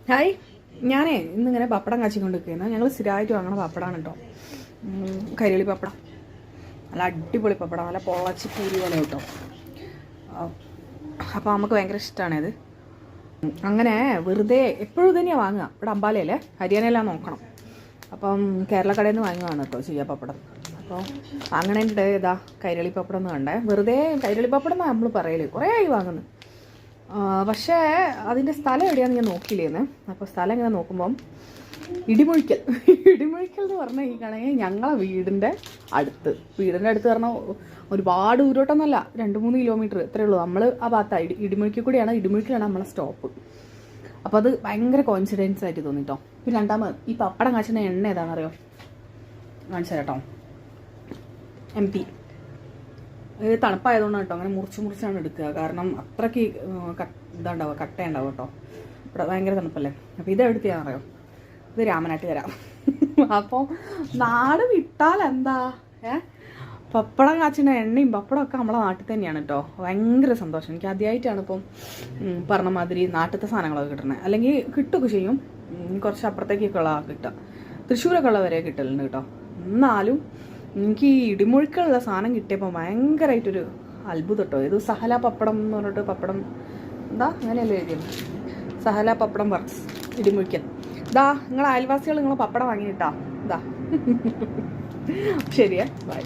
Hi, ഞാനേ ഇന്നിങ്ങനെ പപ്പടം കാച്ചിക്കൊണ്ടിരിക്കുന്നത്. ഞങ്ങൾ സ്ഥിരമായിട്ട് വാങ്ങണ പപ്പടമാണ് കേട്ടോ. കരികളി പപ്പടം, നല്ല അടിപൊളി പപ്പടം, നല്ല പൊളച്ചി പൂരി പോലെ കേട്ടോ. അപ്പോൾ നമുക്ക് ഭയങ്കര ഇഷ്ടമാണിത്. അങ്ങനെ വെറുതെ എപ്പോഴും തന്നെയാണ് വാങ്ങുക. ഇവിടെ അമ്പാലയല്ലേ, ഹരിയാനയെല്ലാം നോക്കണം. അപ്പം കേരളക്കടയിൽ നിന്ന് വാങ്ങുകയാണ് കേട്ടോ ചെയ്യാ പപ്പടം. അപ്പോൾ അങ്ങനെയുണ്ട്. ഇതാ കൈരളി പപ്പടം എന്ന് കണ്ടേ. വെറുതെ കൈരളി പപ്പടം എന്നാണ് നമ്മൾ പറയല്, കുറേ ആയി വാങ്ങുന്നു. പക്ഷേ അതിൻ്റെ സ്ഥലം എവിടെയാണെന്ന് ഞാൻ നോക്കിയില്ലേന്ന്. അപ്പോൾ സ്ഥലം ഇങ്ങനെ നോക്കുമ്പം ഇടിമുഴിക്കൽ എന്ന് പറഞ്ഞാൽ ഈ കണക്ക് ഞങ്ങളെ വീടിൻ്റെ അടുത്ത് പറഞ്ഞാൽ ഒരുപാട് ദൂരോട്ടൊന്നുമല്ല, 2-3 കിലോമീറ്റർ ഇത്രയേ ഉള്ളൂ. നമ്മൾ ആ ഭാഗത്താണ് ഇടിമുഴിക്കൽ കൂടിയാണ്. ഇടിമുഴിക്കലാണ് നമ്മളെ സ്റ്റോപ്പ്. അപ്പോൾ അത് ഭയങ്കര കോയിൻസിഡൻസ് ആയിട്ട് തോന്നിട്ടോ. പിന്നെ രണ്ടാമത് ഈ പപ്പടം കാച്ചുന്ന എണ്ണ ഏതാണെന്നറിയോ? കാണിച്ചു കേട്ടോ. MP. ഇത് തണുപ്പായതുകൊണ്ടാണ് കേട്ടോ അങ്ങനെ മുറിച്ചാണ് എടുക്കുക. കാരണം അത്രയ്ക്ക് ഇതുണ്ടാവുക, കട്ടയുണ്ടാവും കേട്ടോ. ഇവിടെ ഭയങ്കര തണുപ്പല്ലേ. അപ്പോൾ ഇത് എടുത്തിയാണെന്നറിയോ? ഇത് രാമനാട്ട് തരാം. അപ്പോൾ നാട് വിട്ടാൽ എന്താ, പപ്പടം കാച്ചിൻ്റെ എണ്ണയും പപ്പടമൊക്കെ നമ്മളെ നാട്ടിൽ തന്നെയാണ് കേട്ടോ. ഭയങ്കര സന്തോഷം. എനിക്ക് ആദ്യമായിട്ടാണ് ഇപ്പം പറഞ്ഞ മാതിരി നാട്ടിലത്തെ സാധനങ്ങളൊക്കെ കിട്ടണേ. അല്ലെങ്കിൽ കിട്ടുകയൊക്കെ ചെയ്യും, കുറച്ച് അപ്പുറത്തേക്കൊക്കെ ഉള്ള കിട്ടുക. തൃശ്ശൂരൊക്കെ ഉള്ളവരെ കിട്ടലുണ്ട് കേട്ടോ. എന്നാലും എനിക്ക് ഈ ഇടിമുഴുക്കുള്ള സാധനം കിട്ടിയപ്പോൾ ഭയങ്കരമായിട്ടൊരു അത്ഭുതം കേട്ടോ. ഇത് സഹല പപ്പടം എന്ന് പറഞ്ഞിട്ട് പപ്പടം എന്താ അങ്ങനെയല്ലേ എഴുതിയത്, സഹല പപ്പടം വർക്ക്സ് ഇടിമുഴിക്കൽ. ഇതാ നിങ്ങളെ അയൽവാസികൾ നിങ്ങളെ പപ്പടം വാങ്ങിയിട്ടാ. ഇതാ ശരിയേ, ബൈ.